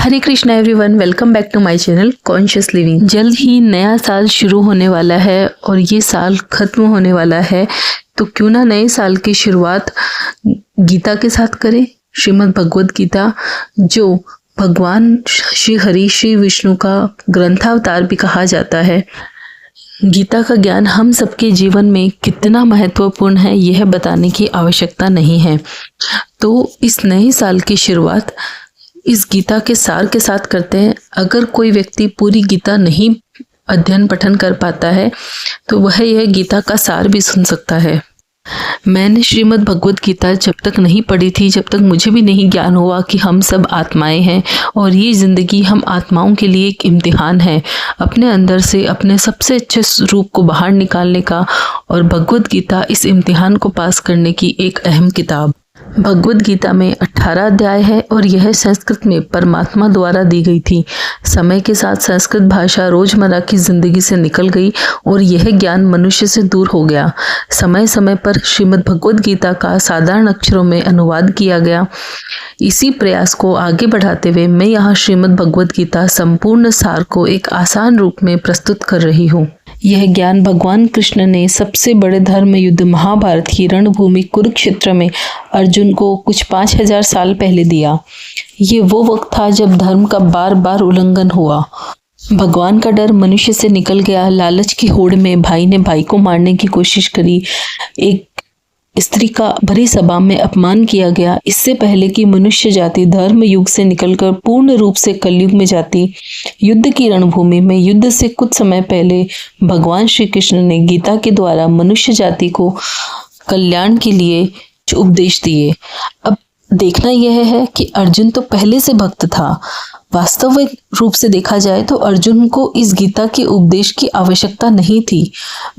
Hare Krishna everyone, welcome back to my channel conscious living. जल्द ही नया साल शुरू होने वाला है और ये साल खत्म होने वाला है, तो क्यों ना नए साल की शुरुआत गीता के साथ करें। श्रीमद् भगवद गीता, जो भगवान श्री हरि श्री विष्णु का ग्रंथावतार भी कहा जाता है। गीता का ज्ञान हम सबके जीवन में कितना महत्वपूर्ण है, यह बताने की आवश्यकता नहीं है। तो इस नए साल की शुरुआत इस गीता के सार के साथ करते हैं। अगर कोई व्यक्ति पूरी गीता नहीं अध्ययन पठन कर पाता है तो वह यह गीता का सार भी सुन सकता है। मैंने श्रीमद् भगवद गीता जब तक नहीं पढ़ी थी, जब तक मुझे भी नहीं ज्ञान हुआ कि हम सब आत्माएं हैं और ये ज़िंदगी हम आत्माओं के लिए एक इम्तिहान है, अपने अंदर से अपने सबसे अच्छे रूप को बाहर निकालने का। और भगवद गीता इस इम्तिहान को पास करने की एक अहम किताब। भगवद गीता में 18 अध्याय है और यह संस्कृत में परमात्मा द्वारा दी गई थी। समय के साथ संस्कृत भाषा रोजमर्रा की जिंदगी से निकल गई और यह ज्ञान मनुष्य से दूर हो गया। समय समय पर श्रीमद् भगवद गीता का साधारण अक्षरों में अनुवाद किया गया। इसी प्रयास को आगे बढ़ाते हुए मैं यहाँ श्रीमद् भगवद गीता संपूर्ण सार को एक आसान रूप में प्रस्तुत कर रही हूँ। यह ज्ञान भगवान कृष्ण ने सबसे बड़े धर्म युद्ध महाभारत की रणभूमि कुरुक्षेत्र में अर्जुन को कुछ 5000 साल पहले दिया। ये वो वक्त था जब धर्म का बार बार उल्लंघन हुआ। भगवान का डर मनुष्य से निकल गया। लालच की होड़ में भाई ने भाई को मारने की कोशिश करी। एक स्त्री का भरी सभा में अपमान किया गया। इससे पहले कि मनुष्य जाति धर्म युग से निकलकर पूर्ण रूप से कलयुग में जाती, युद्ध की रणभूमि में युद्ध से कुछ समय पहले भगवान श्री कृष्ण ने गीता के द्वारा मनुष्य जाति को कल्याण के लिए उपदेश दिए। अब देखना यह है कि अर्जुन तो पहले से भक्त था। वास्तविक रूप से देखा जाए तो अर्जुन को इस गीता के उपदेश की आवश्यकता नहीं थी।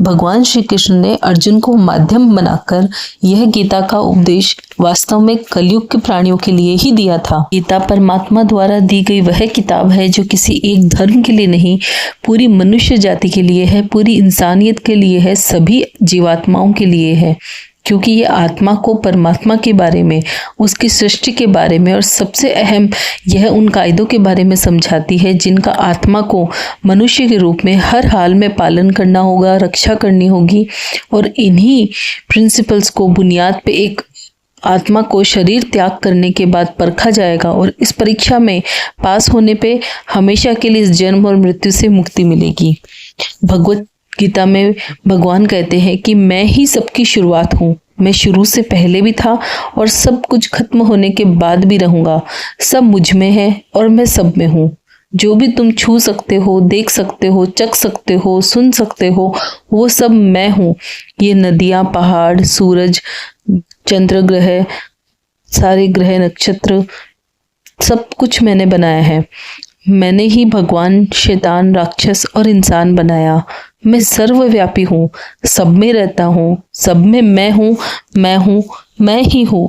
भगवान श्री कृष्ण ने अर्जुन को माध्यम बनाकर यह गीता का उपदेश वास्तव में कलयुग के प्राणियों के लिए ही दिया था। गीता परमात्मा द्वारा दी गई वह किताब है जो किसी एक धर्म के लिए नहीं, पूरी मनुष्य जाति के लिए है, पूरी इंसानियत के लिए है, सभी जीवात्माओं के लिए है। क्योंकि ये आत्मा को परमात्मा के बारे में, उसकी सृष्टि के बारे में और सबसे अहम यह उन कायदों के बारे में समझाती है जिनका आत्मा को मनुष्य के रूप में हर हाल में पालन करना होगा, रक्षा करनी होगी। और इन्हीं प्रिंसिपल्स को बुनियाद पे एक आत्मा को शरीर त्याग करने के बाद परखा जाएगा और इस परीक्षा में पास होने पे हमेशा के लिए इस जन्म और मृत्यु से मुक्ति मिलेगी। भगवत गीता में भगवान कहते हैं कि मैं ही सबकी शुरुआत हूँ। मैं शुरू से पहले भी था और सब कुछ खत्म होने के बाद भी रहूंगा। सब मुझ में है और मैं सब में हूँ। जो भी तुम छू सकते हो, देख सकते हो, चख सकते हो, सुन सकते हो, वो सब मैं हूँ। ये नदियाँ, पहाड़, सूरज, चंद्र ग्रह, सारे ग्रह, नक्षत्र, सब कुछ मैंने बनाया है। मैंने ही भगवान, शैतान, राक्षस और इंसान बनाया। मैं सर्वव्यापी हूँ, सब में रहता हूँ, सब में मैं हूँ, मैं ही हूँ।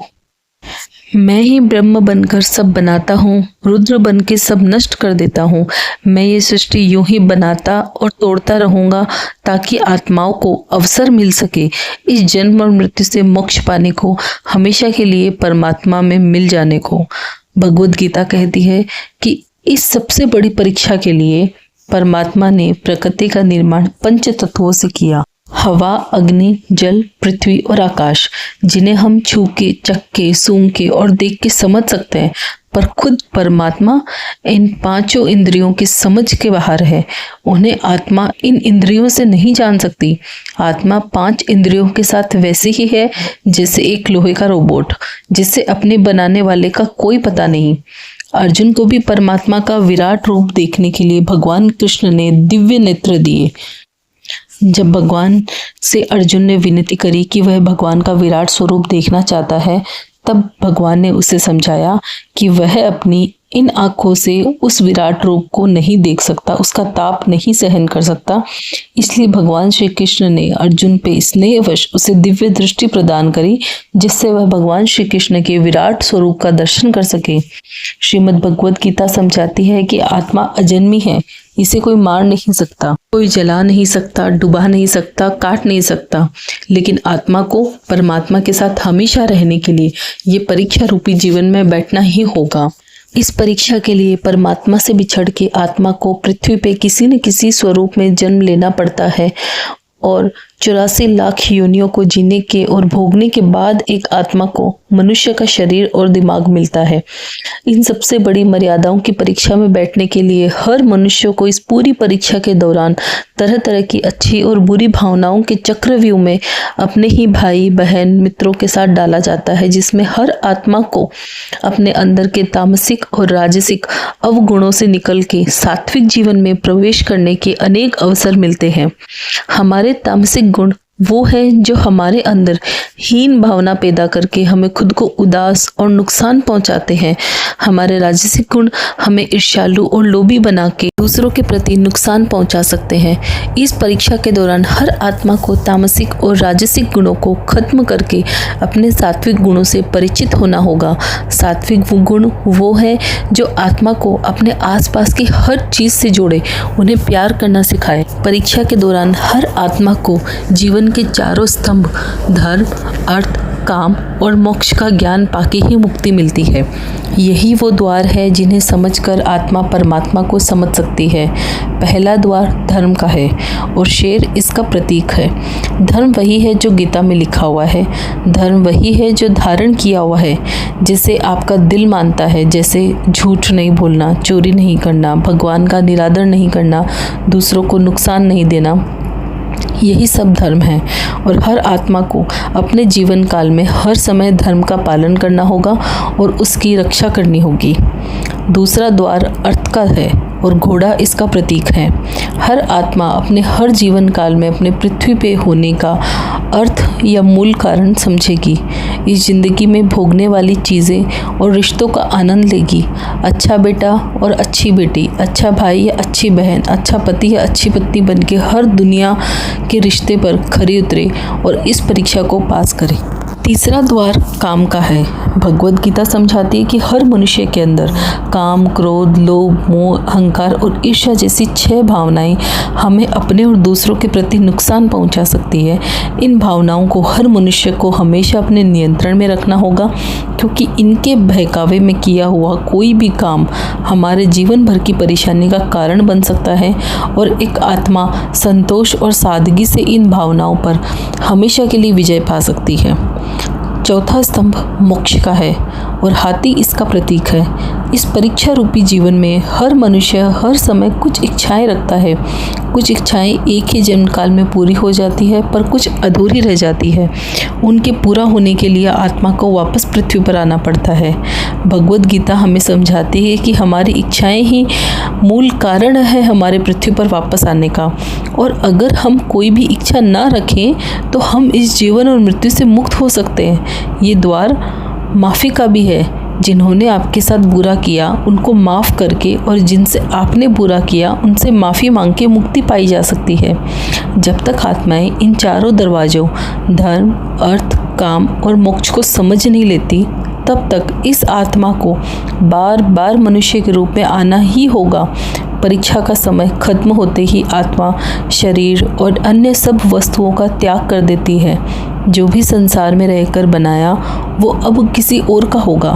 मैं ही ब्रह्म बनकर सब बनाता हूँ, रुद्र बन के सब नष्ट कर देता हूँ। मैं ये सृष्टि यूं ही बनाता और तोड़ता रहूँगा ताकि आत्माओं को अवसर मिल सके इस जन्म और मृत्यु से मोक्ष पाने को, हमेशा के लिए परमात्मा में मिल जाने को। भगवद गीता कहती है कि इस सबसे बड़ी परीक्षा के लिए परमात्मा ने प्रकृति का निर्माण 5 तत्वों से किया। हवा, अग्नि, जल, पृथ्वी और आकाश, जिन्हें हम छू के, चख के, सूंघ के और देख के समझ सकते हैं, पर खुद परमात्मा इन 5 इंद्रियों की समझ के बाहर है। उन्हें आत्मा इन इंद्रियों से नहीं जान सकती। आत्मा 5 इंद्रियों के साथ वैसे ही है जैसे एक लोहे का रोबोट, जिसे अपने बनाने वाले का कोई पता नहीं। अर्जुन को भी परमात्मा का विराट रूप देखने के लिए भगवान कृष्ण ने दिव्य नेत्र दिए। जब भगवान से अर्जुन ने विनती करी कि वह भगवान का विराट स्वरूप देखना चाहता है, तब भगवान ने उसे समझाया कि वह अपनी इन आंखों से उस विराट रूप को नहीं देख सकता, उसका ताप नहीं सहन कर सकता। इसलिए भगवान श्री कृष्ण ने अर्जुन पे स्नेहवश उसे दिव्य दृष्टि प्रदान करी, जिससे वह भगवान श्री कृष्ण के विराट स्वरूप का दर्शन कर सके। श्रीमद् भगवद गीता समझाती है कि आत्मा अजन्मी है, इसे कोई मार नहीं सकता, कोई जला नहीं सकता, डुबा नहीं सकता, काट नहीं सकता। लेकिन आत्मा को परमात्मा के साथ हमेशा रहने के लिए ये परीक्षा रूपी जीवन में बैठना ही होगा। इस परीक्षा के लिए परमात्मा से बिछड़ के आत्मा को पृथ्वी पे किसी न किसी स्वरूप में जन्म लेना पड़ता है और 84 लाख योनियों को जीने के और भोगने के बाद एक आत्मा को मनुष्य का शरीर और दिमाग मिलता है। इन सबसे बड़ी मर्यादाओं की परीक्षा में बैठने के लिए हर मनुष्य को इस पूरी परीक्षा के दौरान तरह तरह की अच्छी और बुरी भावनाओं के चक्रव्यूह में अपने ही भाई बहन मित्रों के साथ डाला जाता है, जिसमें हर आत्मा को अपने अंदर के तामसिक और राजसिक अवगुणों से निकल के सात्विक जीवन में प्रवेश करने के अनेक अवसर मिलते हैं। हमारे तामसिक गुण वो है जो हमारे अंदर हीन भावना पैदा करके हमें खुद को उदास और नुकसान पहुंचाते हैं। हमारे राजसिक गुण हमें ईर्ष्यालु और लोभी बना के दूसरों के प्रति नुकसान पहुंचा सकते हैं। इस परीक्षा के दौरान हर आत्मा को तामसिक और राजसिक गुणों को खत्म करके अपने सात्विक गुणों से परिचित होना होगा। सात्विक गुण वो है जो आत्मा को अपने आसपास की हर चीज से जोड़े, उन्हें प्यार करना सिखाए। परीक्षा के दौरान हर आत्मा को जीवन के चारों स्तंभ धर्म, अर्थ, काम और मोक्ष का ज्ञान पाके ही मुक्ति मिलती है। यही वो द्वार है जिन्हें समझकर आत्मा परमात्मा को समझ सकती है। पहला द्वार धर्म का है और शेर इसका प्रतीक है। धर्म वही है जो गीता में लिखा हुआ है। धर्म वही है जो धारण किया हुआ है, जिसे आपका दिल मानता है, जैसे झूठ नहीं बोलना, चोरी नहीं करना, भगवान का निरादर नहीं करना, दूसरों को नुकसान नहीं देना। यही सब धर्म है और हर आत्मा को अपने जीवन काल में हर समय धर्म का पालन करना होगा और उसकी रक्षा करनी होगी। दूसरा द्वार अर्थ का है और घोड़ा इसका प्रतीक है। हर आत्मा अपने हर जीवन काल में अपने पृथ्वी पे होने का अर्थ या मूल कारण समझेगी। इस जिंदगी में भोगने वाली चीज़ें और रिश्तों का आनंद लेगी। अच्छा बेटा और अच्छी बेटी, अच्छा भाई या अच्छी बहन, अच्छा पति या अच्छी पत्नी बनके हर दुनिया के रिश्ते पर खरी उतरे और इस परीक्षा को पास करे। तीसरा द्वार काम का है। भगवद गीता समझाती है कि हर मनुष्य के अंदर काम, क्रोध, लोभ, मोह, अहंकार और ईर्ष्या जैसी 6 भावनाएं हमें अपने और दूसरों के प्रति नुकसान पहुंचा सकती है। इन भावनाओं को हर मनुष्य को हमेशा अपने नियंत्रण में रखना होगा, क्योंकि इनके बहकावे में किया हुआ कोई भी काम हमारे जीवन भर की परेशानी का कारण बन सकता है और एक आत्मा संतोष और सादगी से इन भावनाओं पर हमेशा के लिए विजय पा सकती है। चौथा स्तंभ मोक्ष का है और हाथी इसका प्रतीक है। इस परीक्षा रूपी जीवन में हर मनुष्य हर समय कुछ इच्छाएं रखता है। कुछ इच्छाएं एक ही जन्म काल में पूरी हो जाती है, पर कुछ अधूरी रह जाती है। उनके पूरा होने के लिए आत्मा को वापस पृथ्वी पर आना पड़ता है। भगवद गीता हमें समझाती है कि हमारी इच्छाएं ही मूल कारण है हमारे पृथ्वी पर वापस आने का, और अगर हम कोई भी इच्छा ना रखें तो हम इस जीवन और मृत्यु से मुक्त हो सकते हैं। ये द्वार माफ़ी का भी है। जिन्होंने आपके साथ बुरा किया उनको माफ़ करके और जिनसे आपने बुरा किया उनसे माफ़ी मांग के मुक्ति पाई जा सकती है। जब तक आत्माएं इन चारों दरवाज़ों धर्म, अर्थ, काम और मोक्ष को समझ नहीं लेती, तब तक इस आत्मा को बार बार मनुष्य के रूप में आना ही होगा। परीक्षा का समय खत्म होते ही आत्मा शरीर और अन्य सब वस्तुओं का त्याग कर देती है। जो भी संसार में रहकर बनाया वो अब किसी और का होगा।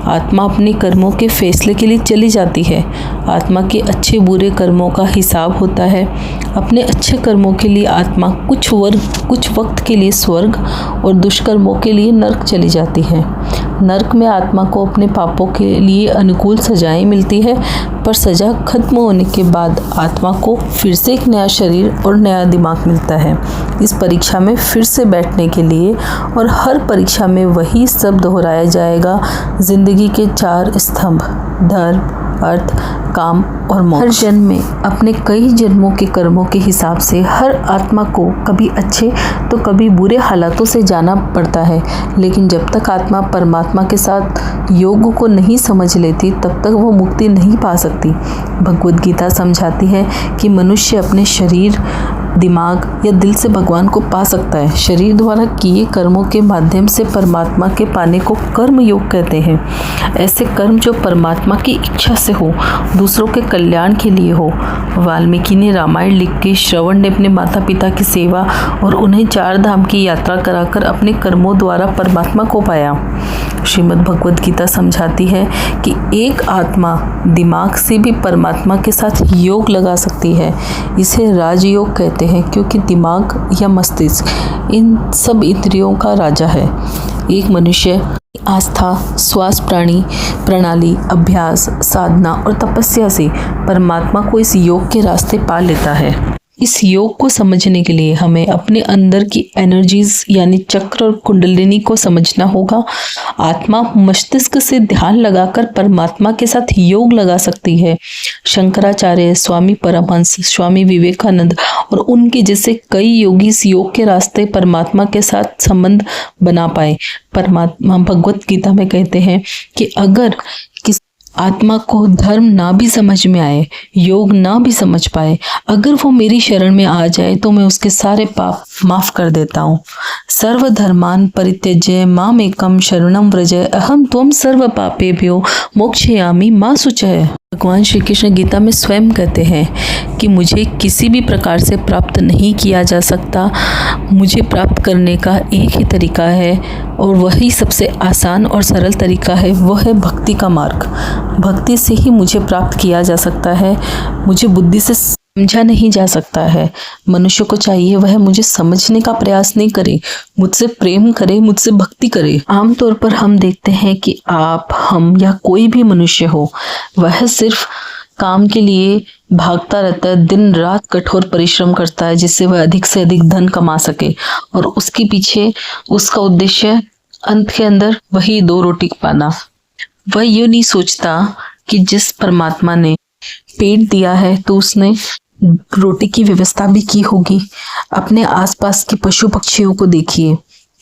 आत्मा अपने कर्मों के फैसले के लिए चली जाती है। आत्मा के अच्छे बुरे कर्मों का हिसाब होता है। अपने अच्छे कर्मों के लिए आत्मा कुछ वक्त के लिए स्वर्ग और दुष्कर्मों के लिए नरक चली जाती है। नरक में आत्मा को अपने पापों के लिए अनुकूल सजाएं मिलती है, पर सजा खत्म होने के बाद आत्मा को फिर से एक नया शरीर और नया दिमाग मिलता है इस परीक्षा में फिर से बैठने के लिए। और हर परीक्षा में वही सब दोहराया जाएगा। जिंदगी के 4 स्तंभ धर्म, अर्थ, काम और मोक्ष। हर जन्म में अपने कई जन्मों के कर्मों के हिसाब से हर आत्मा को कभी अच्छे तो कभी बुरे हालातों से जाना पड़ता है, लेकिन जब तक आत्मा परमात्मा के साथ योग को नहीं समझ लेती तब तक वो मुक्ति नहीं पा सकती। भगवद गीता समझाती है कि मनुष्य अपने शरीर दिमाग या दिल से भगवान को पा सकता है। शरीर द्वारा किए कर्मों के माध्यम से परमात्मा के पाने को कर्म योग कहते हैं। ऐसे कर्म जो परमात्मा की इच्छा से हो, दूसरों के कल्याण के लिए हो। वाल्मीकि ने रामायण लिख के, श्रवण ने अपने माता पिता की सेवा और उन्हें 4 धाम की यात्रा कराकर अपने कर्मों द्वारा परमात्मा को पाया। श्रीमद् भगवद गीता समझाती है कि एक आत्मा दिमाग से भी परमात्मा के साथ योग लगा सकती है। इसे राजयोग कहते हैं, क्योंकि दिमाग या मस्तिष्क इन सब इंद्रियों का राजा है। एक मनुष्य आस्था, श्वास प्रणाली, अभ्यास, साधना और तपस्या से परमात्मा को इस योग के रास्ते पा लेता है। इस योग को समझने के लिए हमें अपने अंदर की एनर्जीज यानी चक्र और कुंडलिनी को समझना होगा। आत्मा मस्तिष्क से ध्यान लगाकर परमात्मा के साथ योग लगा सकती है। शंकराचार्य, स्वामी परमहंस, स्वामी विवेकानंद और उनके जैसे कई योगी इस योग के रास्ते परमात्मा के साथ संबंध बना पाए। परमात्मा भगवत गीता में कहते हैं कि अगर किसी आत्मा को धर्म ना भी समझ में आए, योग ना भी समझ पाए, अगर वो मेरी शरण में आ जाए तो मैं उसके सारे पाप माफ कर देता हूँ। सर्वधर्मान परित्यज्य मामेकं शरणं व्रज अहम त्वं सर्व पापेभ्यो मोक्षयामि मा शुचः। भगवान श्री कृष्ण गीता में स्वयं कहते हैं कि मुझे किसी भी प्रकार से प्राप्त नहीं किया जा सकता। मुझे प्राप्त करने का एक ही तरीका है और वही सबसे आसान और सरल तरीका है, वह है भक्ति का मार्ग। भक्ति से ही मुझे प्राप्त किया जा सकता है। मुझे बुद्धि से समझा नहीं जा सकता है। मनुष्य को चाहिए वह मुझे समझने का प्रयास नहीं करे, मुझसे प्रेम करे, मुझसे भक्ति करे। आमतौर पर हम देखते हैं कि आप, हम या कोई भी मनुष्य हो, वह सिर्फ काम के लिए भागता रहता है, दिन रात कठोर परिश्रम करता है जिससे वह अधिक से अधिक धन कमा सके, और उसके पीछे उसका उद्देश्य अंत के अंदर वही 2 रोटी पाना। वह यूं नहीं सोचता कि जिस परमात्मा ने पेट दिया है तो उसने रोटी की व्यवस्था भी की होगी। अपने आसपास के पशु पक्षियों को देखिए,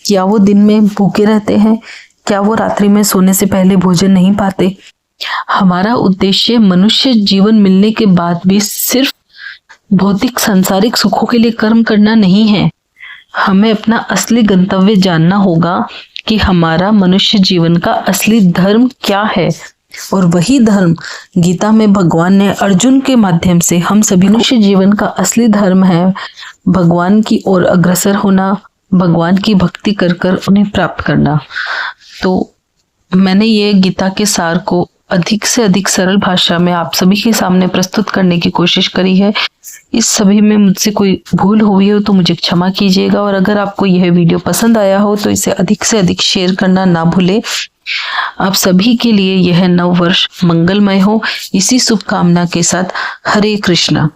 क्या वो दिन में भूखे रहते हैं? क्या वो रात्रि में सोने से पहले भोजन नहीं पाते? हमारा उद्देश्य मनुष्य जीवन मिलने के बाद भी सिर्फ भौतिक सांसारिक सुखों के लिए कर्म करना नहीं है। हमें अपना असली गंतव्य जानना होगा कि हमारा मनुष्य जीवन का असली धर्म क्या है, और वही धर्म गीता में भगवान ने अर्जुन के माध्यम से हम सभी मनुष्य जीवन का असली धर्म है भगवान की ओर अग्रसर होना, भगवान की भक्ति कर कर उन्हें प्राप्त करना। तो मैंने ये गीता के सार को अधिक से अधिक सरल भाषा में आप सभी के सामने प्रस्तुत करने की कोशिश करी है। इस सभी में मुझसे कोई भूल हुई हो तो मुझे क्षमा कीजिएगा, और अगर आपको यह वीडियो पसंद आया हो तो इसे अधिक से अधिक शेयर करना ना भूले। आप सभी के लिए यह नव वर्ष मंगलमय हो, इसी शुभकामना के साथ हरे कृष्णा।